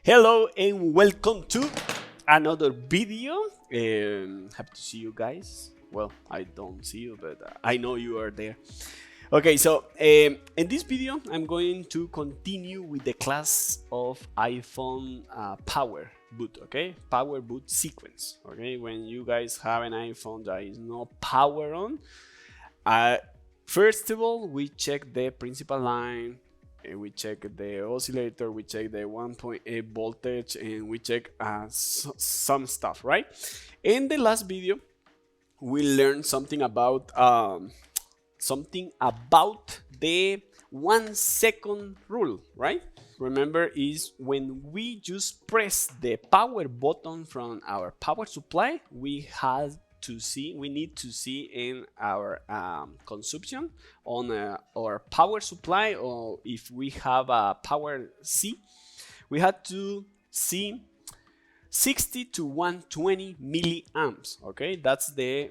Hello and welcome to another video. Happy to see you guys. Well, I don't see you, but I know you are there. Okay, so in this video, I'm going to continue with the class of iPhone power boot. Okay, power boot sequence. Okay, when you guys have an iPhone that is no power on, first of all, we check the principal line. We check the oscillator, we check the 1.8 voltage, and we check some stuff, right? In the last video, we learned something about the 1 second rule, right? Remember, is when we just press the power button from our power supply, we need to see in our consumption on our power supply, or if we have a power C, we had to see 60 to 120 milliamps. Okay, that's the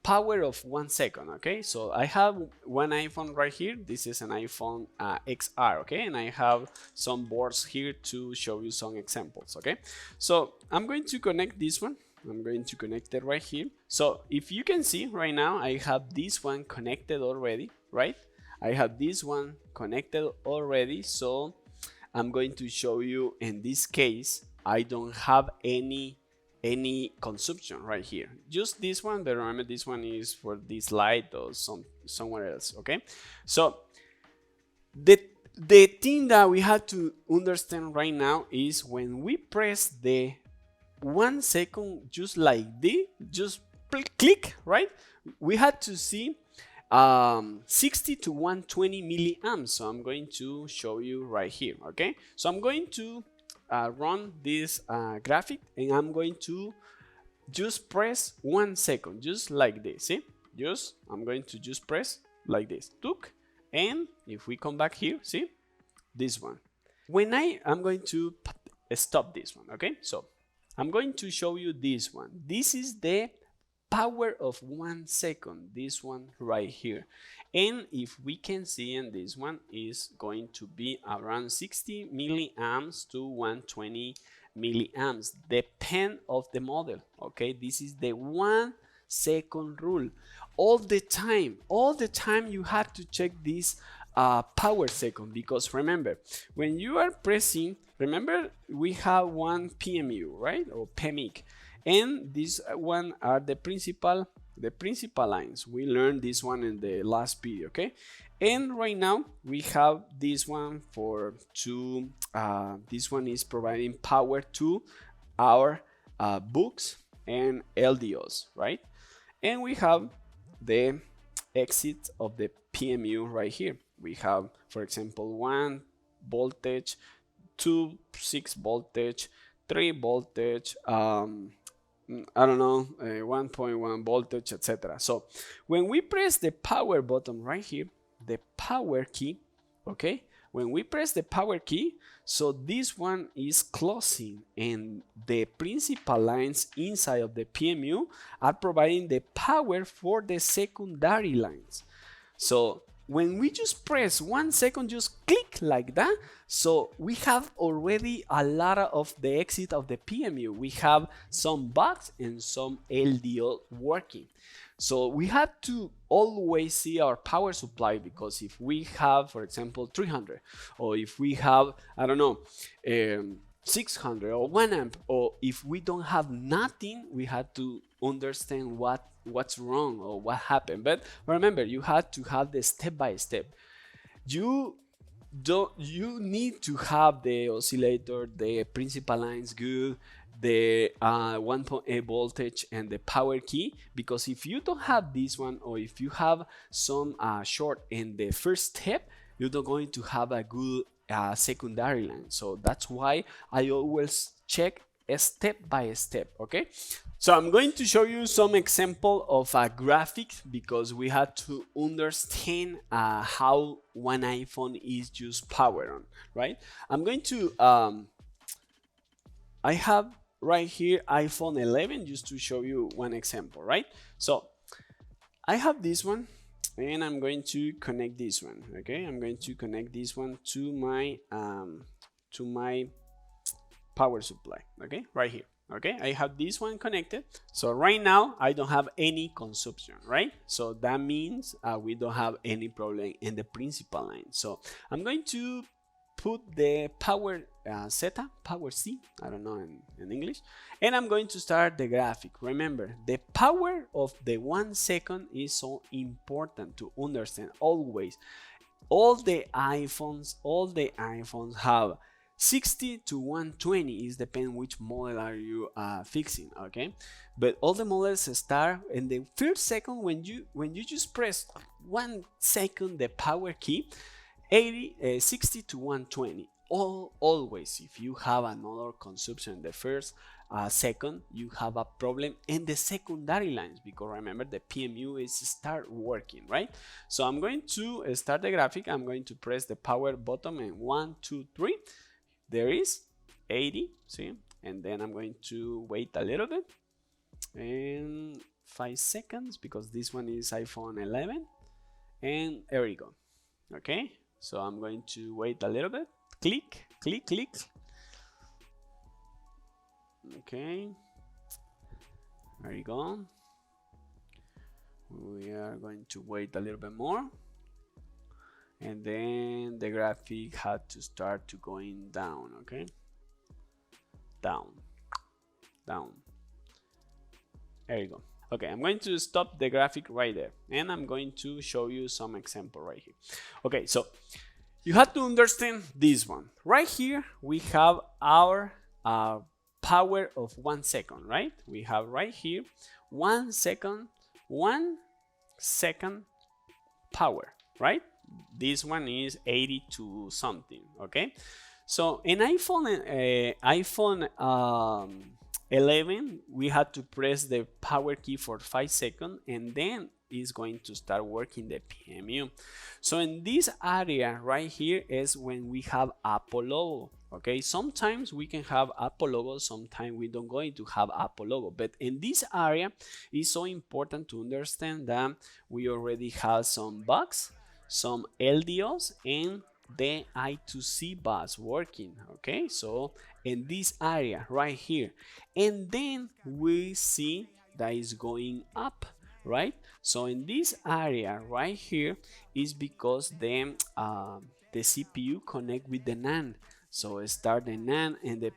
power of 1 second. Okay, so I have one iPhone right here. This is an iPhone XR. Okay, and I have some boards here to show you some examples. Okay, so I'm going to connect this one. I'm going to connect it right here. So if you can see right now, I have this one connected already, right? I have this one connected already. So I'm going to show you, in this case, I don't have any consumption right here. Just this one, but remember this one is for this light or somewhere else, okay? So the thing that we have to understand right now is when we press the 1 second, just like this, just click, right? We had to see 60 to 120 milliamps. So I'm going to show you right here. Okay, so I'm going to run this graphic, and I'm going to just press 1 second, just like this. See, I'm going to just press like this, and if we come back here, see this one. When I'm going to stop this one. Okay, so I'm going to show you this one. This is the power of 1 second, this one right here. And if we can see, and this one is going to be around 60 milliamps to 120 milliamps, depend of the model. Okay, this is the 1 second rule. All the time you have to check this power second, because remember, when you are pressing, remember we have one PMU, right, or PMIC, and this one are the principal lines. We learned this one in the last video. Okay, and right now we have this one for two. This one is providing power to our books and LDOs, right? And we have the exit of the PMU right here. We have, for example, 1 voltage, 2 6 voltage, 3 voltage, I don't know, 1.1 voltage, etc. So when we press the power button right here, the power key, okay, when we press the power key, so this one is closing, and the principal lines inside of the PMU are providing the power for the secondary lines. So when we just press 1 second, just click like that, so we have already a lot of the exit of the PMU. We have some bugs and some LDO working. So we have to always see our power supply, because if we have, for example, 300, or if we have, I don't know, 600 or 1 amp, or if we don't have nothing, we have to understand what's wrong or what happened. But remember, you have to have the step by step. You need to have the oscillator, the principal lines good, the 1.8 voltage, and the power key, because if you don't have this one, or if you have some short in the first step, you're not going to have a good secondary line. So that's why I always check step by step. Okay, so I'm going to show you some example of a graphic, because we had to understand how one iPhone is just power on, right? I'm going to I have right here iPhone 11, just to show you one example, right? So I have this one, and I'm going to connect this one. Okay, I'm going to connect this one to my to my power supply, okay, right here. Okay, I have this one connected. So right now I don't have any consumption, right? So that means we don't have any problem in the principal line. So I'm going to put the power zeta, power C, I don't know in English, and I'm going to start the graphic. Remember, the power of the 1 second is so important to understand always. All the iPhones have 60 to 120, is depend which model are you fixing, okay? But all the models start in the first second when you just press 1 second the power key, 60 to 120. Always, if you have another consumption in the first second, you have a problem in the secondary lines, because remember the PMU is start working, right? So I'm going to start the graphic. I'm going to press the power button and 1, 2, 3. There is 80, see, and then I'm going to wait a little bit and 5 seconds, because this one is iPhone 11, and there we go. Okay, so I'm going to wait a little bit. Click, click, click. Okay, there you go. We are going to wait a little bit more, and then the graphic had to start to going down. Okay, down, down. There you go. Okay, I'm going to stop the graphic right there, and I'm going to show you some example right here. Okay, so you have to understand this one right here. We have our power of 1 second, right? We have right here 1 second, 1 second power, right? This one is 80 to something, okay? So in iPhone 11, we had to press the power key for 5 seconds, and then it's going to start working the PMU. So in this area right here is when we have Apple logo, okay? Sometimes we can have Apple logo, sometimes we don't going to have Apple logo, but in this area it's so important to understand that we already have some bugs, some LDOs, and the I2C bus working, okay? So in this area right here, and then we see that is going up, right? So in this area right here is because the CPU connect with the NAND. So start the NAND and the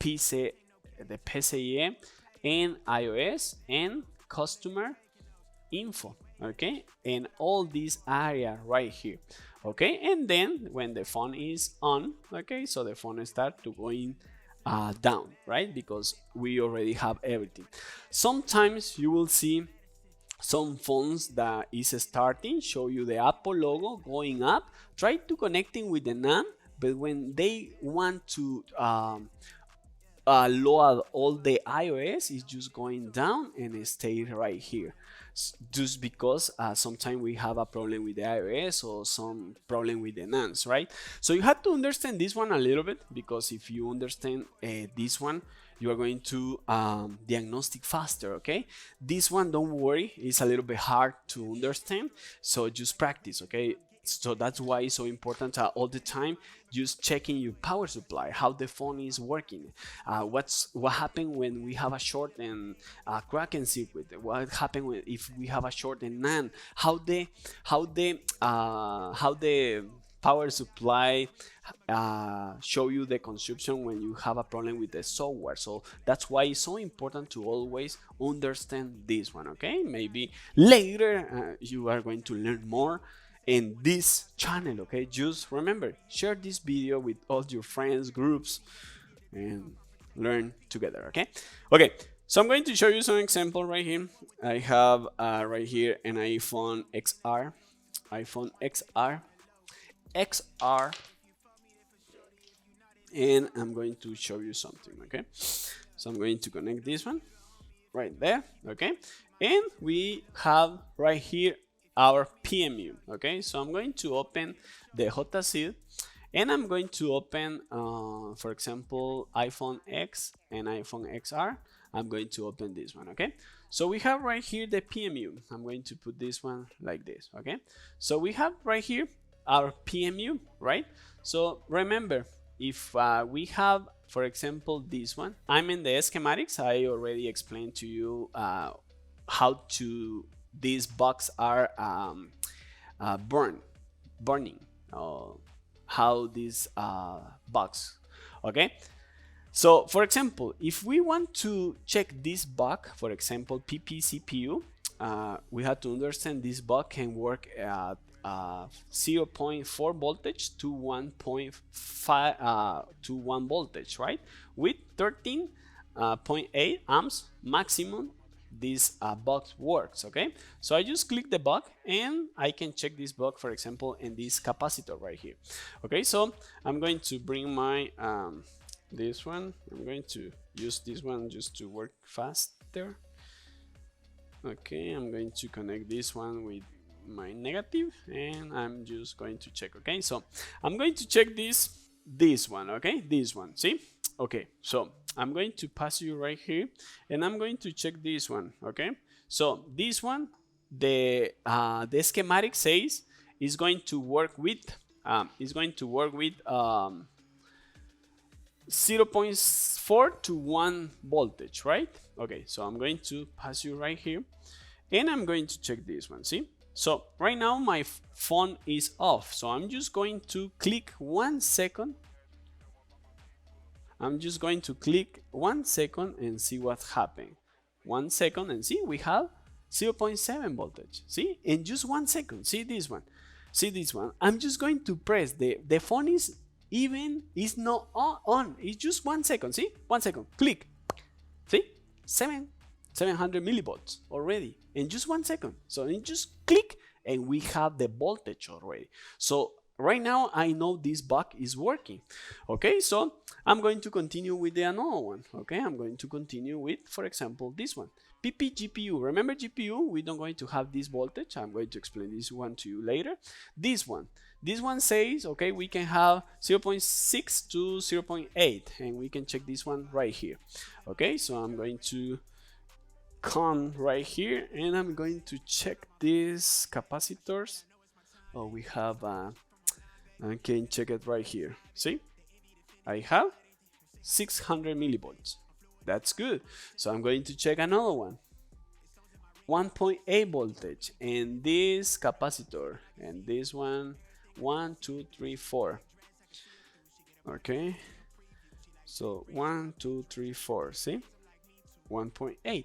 PCIe and iOS and customer info, okay, and all this area right here, okay. And then when the phone is on, okay, so the phone start to going down, right, because we already have everything. Sometimes you will see some phones that is starting show you the Apple logo going up, try to connecting with the NAND, but when they want to load all the iOS, is just going down and stay right here, just because sometimes we have a problem with the iOS or some problem with the NANDs, right? So you have to understand this one a little bit, because if you understand this one, you are going to diagnostic faster, okay? This one, don't worry, it's a little bit hard to understand, so just practice, okay? So that's why it's so important all the time just checking your power supply, how the phone is working, what happened when we have a short and crack in circuit, what happened if we have a short in NAND, how the power supply show you the consumption when you have a problem with the software. So that's why it's so important to always understand this one, okay? Maybe later you are going to learn more in this channel, okay? Just remember, share this video with all your friends, groups, and learn together, okay? Okay, so I'm going to show you some example right here. I have right here an iPhone XR, and I'm going to show you something, okay? So I'm going to connect this one right there, okay? And we have right here our PMU, okay? So I'm going to open the JC, and I'm going to open, for example, iPhone X and iPhone XR. I'm going to open this one, okay? So we have right here the PMU. I'm going to put this one like this, okay? So we have right here our PMU, right? So remember, if we have, for example, this one, I'm in the schematics. I already explained to you how to these bugs are burning, how these bugs. Okay, so for example, if we want to check this bug, for example, PP CPU, we have to understand this bug can work at 0.4 voltage to 1.5 to 1 voltage, right? With 13.8 amps maximum, this bug works. Okay, so I just click the bug and I can check this bug, for example, in this capacitor right here. Okay, so I'm going to bring my this one. I'm going to use this one just to work faster. Okay, I'm going to connect this one with my negative and I'm just going to check. Okay, so I'm going to check this one. Okay, this one, see? Okay, so I'm going to pass you right here and I'm going to check this one. Okay, so this one, the schematic says is going to work with 0.4 to 1 voltage, right? Okay, so I'm going to pass you right here and I'm going to check this one. See, so right now my phone is off, so I'm just going to click 1 second. I'm just going to click 1 second and see what's happening. 1 second and see, we have 0.7 voltage. See, in just 1 second. See this one. See this one. I'm just going to press the phone is is not on. It's just 1 second. See, 1 second. Click. See, 700 millivolts already in just 1 second. So you just click and we have the voltage already. So right now I know this bug is working. Okay, so I'm going to continue with the another one. Okay, I'm going to continue with, for example, this one. PP GPU. Remember GPU, we don't going to have this voltage. I'm going to explain this one to you later. This one says, okay, we can have 0.6 to 0.8 and we can check this one right here. Okay, so I'm going to come right here and I'm going to check these capacitors. Oh, we have I can check it right here. See, I have 600 millivolts. That's good. So I'm going to check another one. 1.8 voltage and this capacitor and this one 1, 2, 3, 4. Okay, so 1, 2, 3, 4. See, 1.8.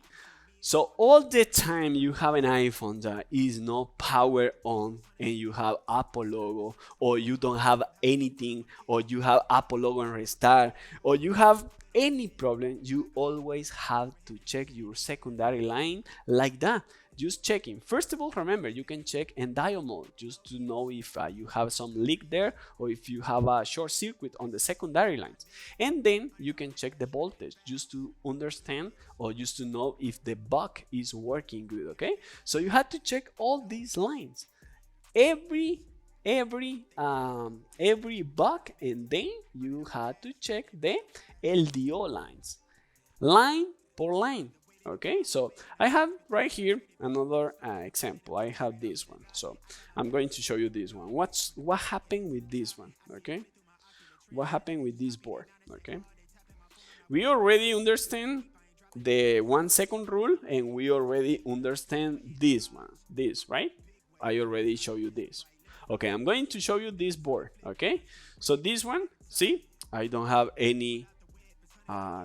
So all the time you have an iPhone that is not power on and you have Apple logo, or you don't have anything, or you have Apple logo and restart, or you have any problem, you always have to check your secondary line like that. Just checking. First of all, remember, you can check in diode mode just to know if you have some leak there or if you have a short circuit on the secondary lines. And then you can check the voltage just to understand or just to know if the bug is working good. Okay, so you have to check all these lines, every bug, and then you have to check the LDO lines, line per line. Okay, so I have right here another example. I have this one, so I'm going to show you this one. What happened with this one? Okay, what happened with this board? Okay, we already understand the 1 second rule and we already understand this one, right? I already show you this. Okay, I'm going to show you this board. Okay, so this one, see, I don't have any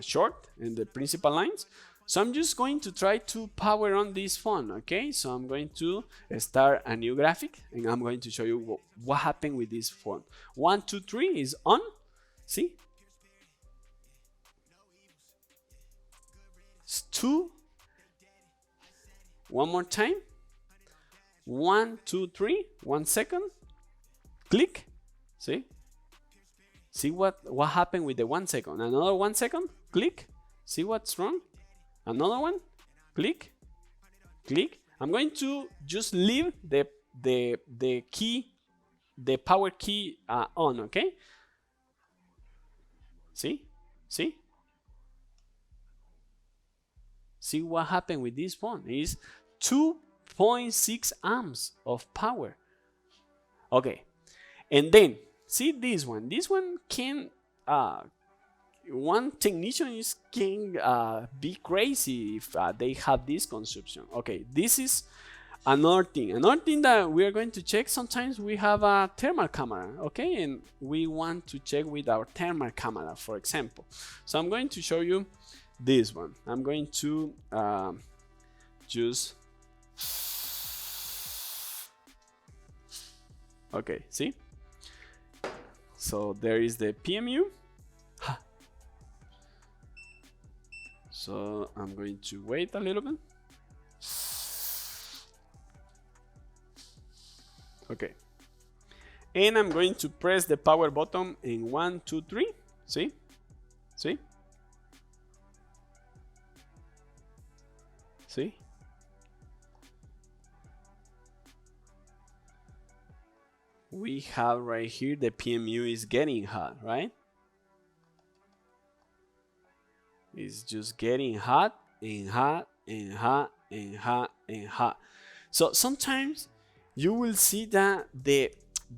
short in the principal lines. So I'm just going to try to power on this phone. Okay, so I'm going to start a new graphic and I'm going to show you what happened with this phone. 1, 2, 3 is on. See, it's 2. One more time. 1, 2, 3. 1 second. Click. See what happened with the 1 second. Another 1 second. Click. See what's wrong. Another one, click. I'm going to just leave the key, the power key on. Okay. See what happened with this phone is 2.6 amps of power. Okay, and then see this one. This one can one technician is can be crazy if they have this consumption. Okay, this is another thing that we are going to check. Sometimes we have a thermal camera, okay, and we want to check with our thermal camera, for example. So I'm going to show you this one. I'm going to just okay, see, so there is the PMU. So I'm going to wait a little bit. Okay, and I'm going to press the power button in 1, 2, 3. See, we have right here the PMU is getting hot, right? It's just getting hot and hot and hot and hot and hot. So sometimes you will see that the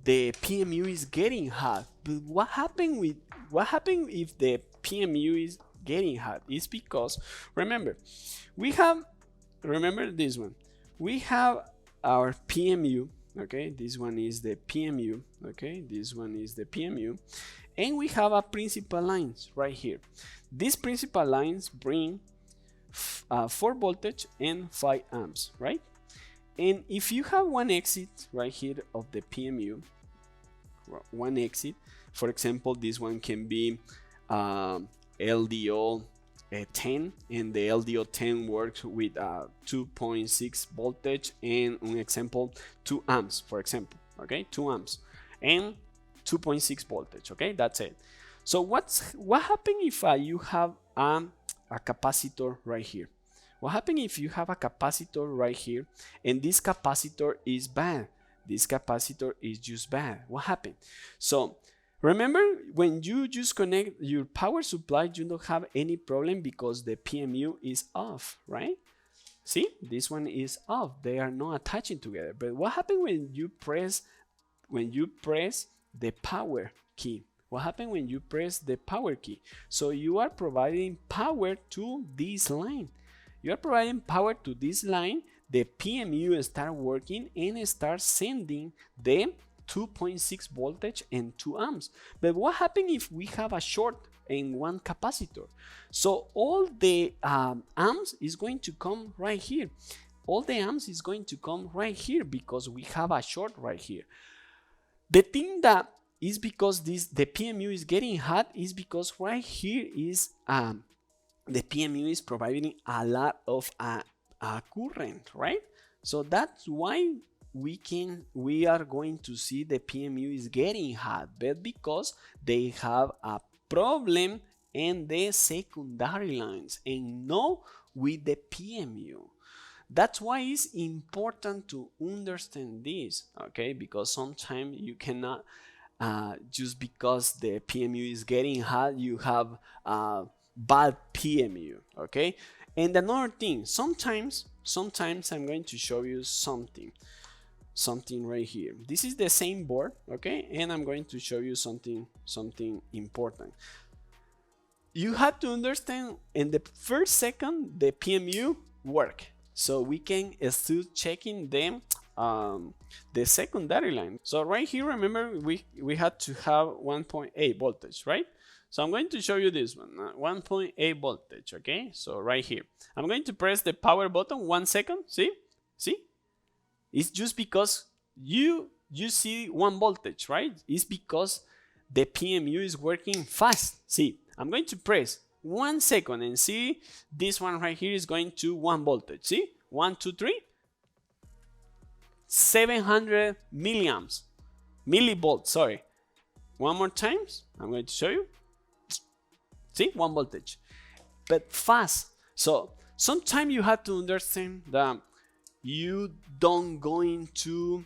PMU is getting hot. But what happened if the PMU is getting hot? It's because remember this one. We have our PMU, okay? This one is the PMU, okay? This one is the PMU. And we have a principal lines right here. These principal lines bring 4 voltage and 5 amps, right? And if you have one exit right here of the PMU, one exit, for example, this one can be LDO 10, and the LDO 10 works with 2.6 voltage and an example 2 amps, for example, okay, 2 amps and 2.6 voltage, okay, that's it. So what happens if you have a capacitor right here? What happens if you have a capacitor right here and this capacitor is bad? This capacitor is just bad. What happened? So remember, when you just connect your power supply, you don't have any problem because the PMU is off, right? See, this one is off. They are not attaching together. But what happens when you press the power key? What happens when you press the power key? So you are providing power to this line. You are providing power to this line. The PMU start working and start sending the 2.6 voltage and 2 amps. But what happens if we have a short in one capacitor? So all the amps is going to come right here. All the amps is going to come right here because we have a short right here. The thing that is because the PMU is getting hot is because right here is the PMU is providing a lot of current, right? So that's why we are going to see the PMU is getting hot, but because they have a problem in the secondary lines and not with the PMU. That's why it's important to understand this, okay? Because sometimes you cannot just because the PMU is getting hot, you have bad PMU, okay? And another thing, sometimes I'm going to show you something right here. This is the same board, okay? And I'm going to show you something important. You have to understand in the first second the PMU work, so we can start checking them the secondary line. So right here, remember we had to have 1.8 voltage, right? So I'm going to show you this one, 1.8 voltage, okay? So right here, I'm going to press the power button 1 second, see? It's just because you see 1 voltage, right? It's because the PMU is working fast. See, I'm going to press 1 second and see this one right here is going to 1 voltage, see? 1, 2, 3, 700 millivolts, sorry. One more time, I'm going to show you. See, 1 voltage, but fast. So sometimes you have to understand that you don't going to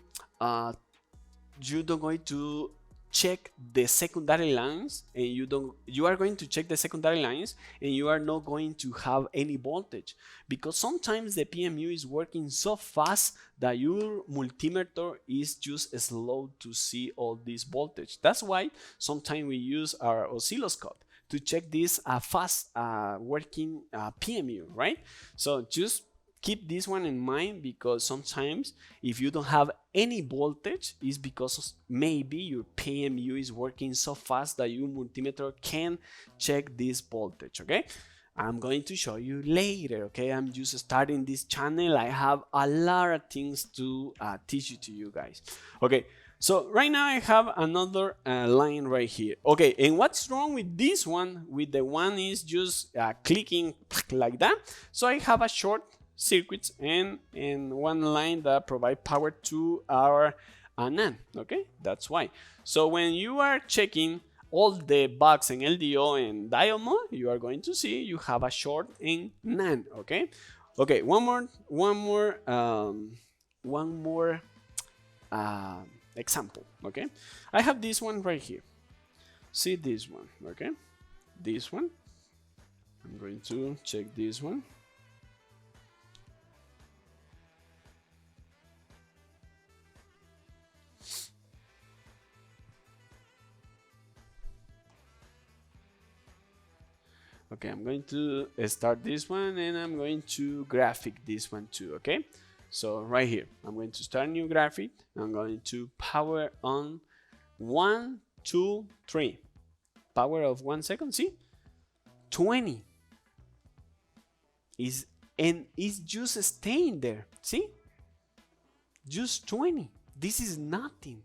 check the secondary lines, and you are going to check the secondary lines, and you are not going to have any voltage, because sometimes the PMU is working so fast that your multimeter is just slow to see all this voltage. That's why sometimes we use our oscilloscope to check this fast working PMU, right? So just keep this one in mind, because sometimes if you don't have any voltage, it's because maybe your PMU is working so fast that your multimeter can check this voltage. Okay, I'm going to show you later. Okay, I'm just starting this channel. I have a lot of things to teach to you guys. Okay, so right now I have another line right here. Okay, and what's wrong with this one? With the one is just clicking like that. So I have a short circuits and one line that provide power to our NAND. Okay, that's why. So when you are checking all the bugs in LDO and diagnose, you are going to see you have a short in NAND. Okay, okay. One more example. Okay, I have this one right here. See this one. Okay, this one. I'm going to check this one. Okay, I'm going to start this one, and I'm going to graphic this one too. Okay, so right here, I'm going to start a new graphic. I'm going to power on 1, 2, 3. Power of 1 second. See, 20 is, and it's just staying there. See, just 20. This is nothing.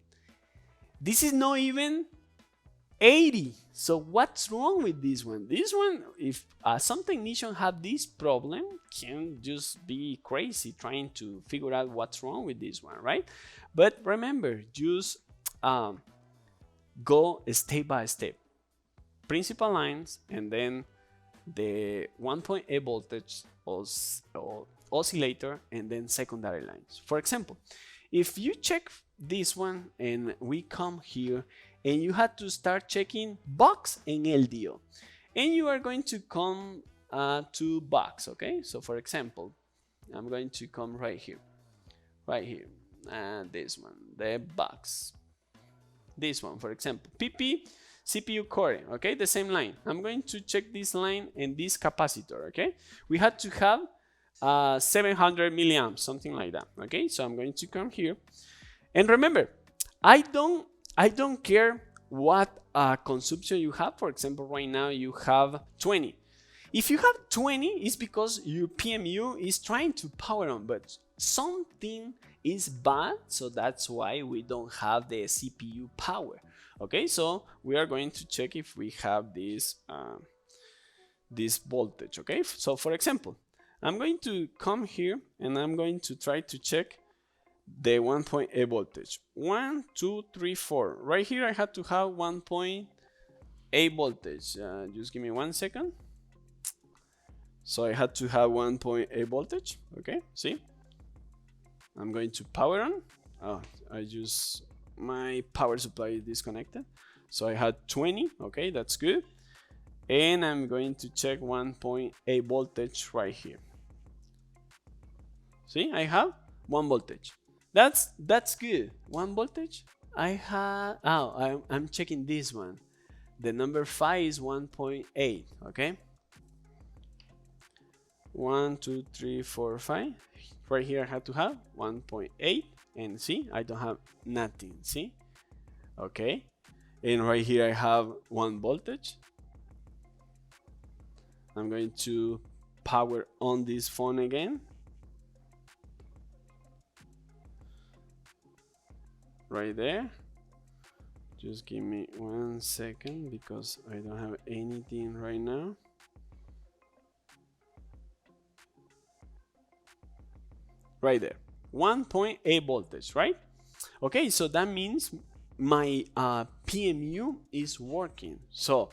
This is not even 80. So what's wrong with this one? This one, if some technician have this problem, can just be crazy trying to figure out what's wrong with this one, right? But remember, just go step by step. Principal lines, and then the 1.8 voltage oscillator, and then secondary lines. For example, if you check this one and we come here, and you had to start checking box and LDO, and you are going to come to box. Okay, so for example, I'm going to come right here, and this one, the box, this one, for example, PP CPU core. Okay, the same line. I'm going to check this line and this capacitor. Okay, we had to have 700 milliamps, something like that. Okay, so I'm going to come here, and remember, I don't care what consumption you have. For example, right now you have 20. If you have 20, it's because your PMU is trying to power on, but something is bad, so that's why we don't have the CPU power. Okay, so we are going to check if we have this voltage. Okay, so for example, I'm going to come here, and I'm going to try to check the 1.8 voltage. 1, 2, 3, 4. Right here I had to have 1.8 voltage. Just give me 1 second. So I had to have 1.8 voltage. Okay, see, I'm going to power on. Oh, my power supply is disconnected, so I had 20. Okay, that's good. And I'm going to check 1.8 voltage right here. See, I have 1 voltage. That's good. 1 voltage. I have, I'm checking this one. The number 5 is 1.8. Okay, 1, 2, 3, 4, 5. Right here I have to have 1.8, and see, I don't have nothing. See, okay, and right here I have 1 voltage. I'm going to power on this phone again. Right there. Just give me 1 second, because I don't have anything right now. Right there, 1.8 voltage, right? Okay, so that means my PMU is working. So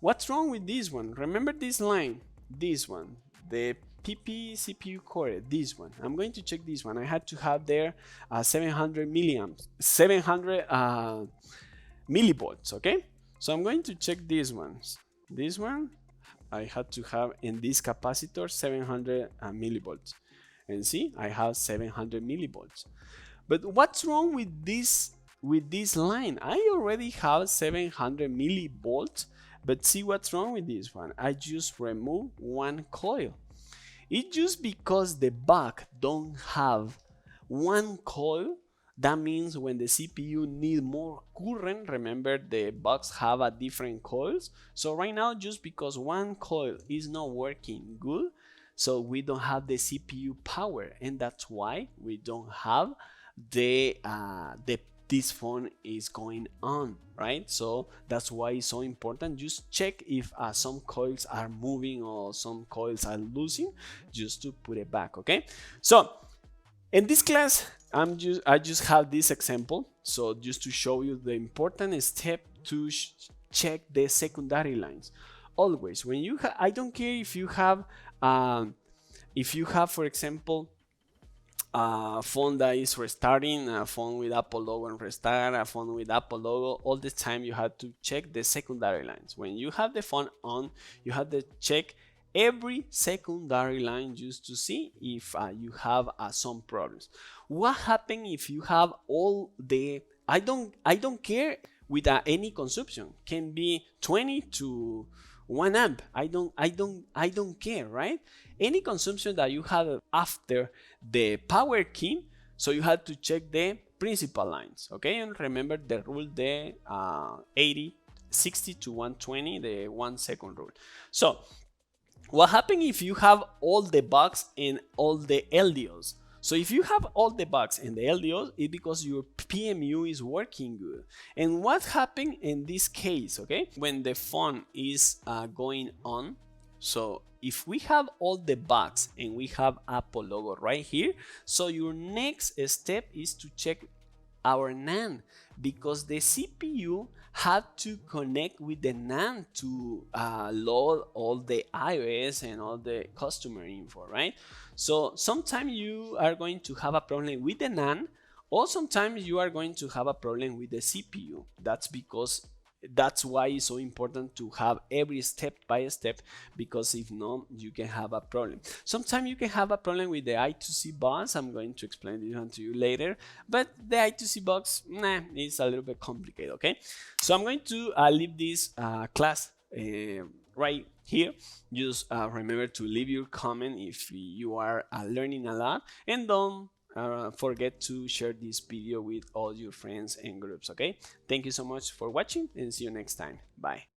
what's wrong with this one? Remember this line, this one, the PP CPU core, this one. I'm going to check this one. I had to have there 700 milliamps, 700 millivolts, okay? So I'm going to check these ones. This one, I had to have in this capacitor 700 millivolts. And see, I have 700 millivolts. But what's wrong with this line? I already have 700 millivolts, but see what's wrong with this one. I just remove one coil. It's just because the back don't have one coil. That means when the CPU need more current, remember the bugs have a different coils. So right now, just because one coil is not working good, so we don't have the CPU power, and that's why we don't have this phone is going on, right? So that's why it's so important. Just check if some coils are moving or some coils are losing, just to put it back, okay? So in this class, I just have this example, so just to show you the important step to check the secondary lines. Always, when you I don't care if you have, for example, a phone that is restarting, a phone with Apple logo and restart, a phone with Apple logo, all the time you have to check the secondary lines. When you have the phone on, you have to check every secondary line just to see if you have some problems. What happens if you have all the, I don't care with any consumption, can be 20 to 1 amp. I don't care, right? Any consumption that you have after the power key, so you have to check the principal lines, okay? And remember the rule, the 60 to 120, the 1 second rule. So what happens if you have all the bugs and all the LDOs? So if you have all the bugs and the LDOs, it's because your PMU is working good. And what happened in this case, okay? When the phone is going on, so if we have all the bugs and we have Apple logo right here, so your next step is to check our NAND, because the CPU had to connect with the NAND to load all the iOS and all the customer info, right? So sometimes you are going to have a problem with the NAND, or sometimes you are going to have a problem with the CPU. That's why it's so important to have every step by step, because if not, you can have a problem. Sometimes you can have a problem with the I2C bus. I'm going to explain this one to you later, but the I2C box, it's a little bit complicated, okay? So I'm going to leave this class right here. Just remember to leave your comment if you are learning a lot, and don't forget to share this video with all your friends and groups, okay? Thank you so much for watching, and see you next time. Bye.